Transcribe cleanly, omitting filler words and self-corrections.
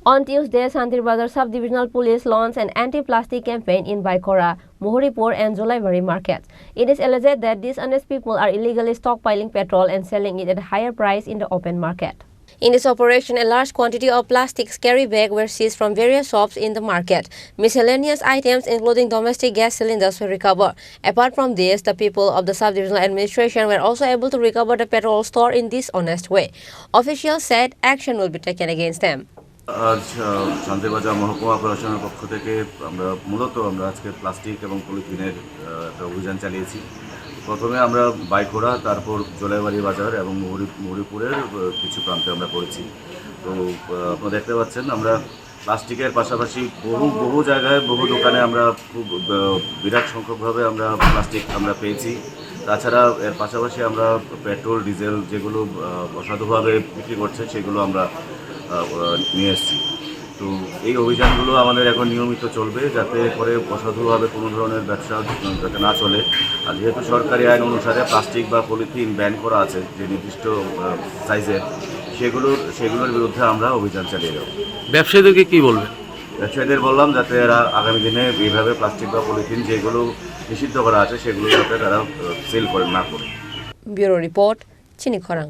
On Tuesday, Santir Bazar Sub-Divisional Police launched an anti-plastic campaign in Baikora, Mohoripur and Jolaibari markets. It is alleged that these honest people are illegally stockpiling petrol and selling it at a higher price in the open market. In this operation, a large quantity of plastic carry bags were seized from various shops in the market. Miscellaneous items including domestic gas cylinders were recovered. Apart from this, the people of the sub-divisional administration were also able to recover the petrol stored in this honest way. Officials said action will be taken against them. আজ শান্তিবাজার মহকুমা প্রশাসনের পক্ষ থেকে আমরা আজকে plastic এবং পলিথিনের একটা অভিযান চালিয়েছি। প্রথমে আমরা বাইখোড়া, তারপর জোলাইবাড়ি বাজার এবং মহরিপুরের কিছু প্রান্তে আমরা করেছি। তো আপনারা দেখতে পাচ্ছেন আমরা প্লাস্টিকের পাশাপাশি বহু জায়গায় বহু দোকানে আমরা খুব বিরাট সংখ্যকভাবে আমরা প্লাস্টিক আমরা পেয়েছি। তাছাড়া এর পাশাপাশি আমরা পেট্রোল, ডিজেল যেগুলো অসাধুভাবে বিক্রি করছে সেগুলো আমরা নিয়ে এসেছি। তো এই অভিযানগুলো আমাদের এখন নিয়মিত চলবে, যাতে করে অসাধুভাবে কোনো ধরনের ব্যবসা যাতে না চলে। আর যেহেতু সরকারি আইন অনুসারে প্লাস্টিক বা পলিথিন ব্যান করা আছে যে নির্দিষ্ট সাইজের, সেগুলোর বিরুদ্ধে আমরা অভিযান চালিয়ে যাব। ব্যবসায়ীদেরকে কী বলবেন? ব্যবসায়ীদের বললাম যাতে এরা আগামী দিনে এইভাবে প্লাস্টিক বা পলিথিন যেগুলো নিষিদ্ধ করা আছে সেগুলো যাতে তারা সেল করে না করে। Bureau report, চিনিখরাং।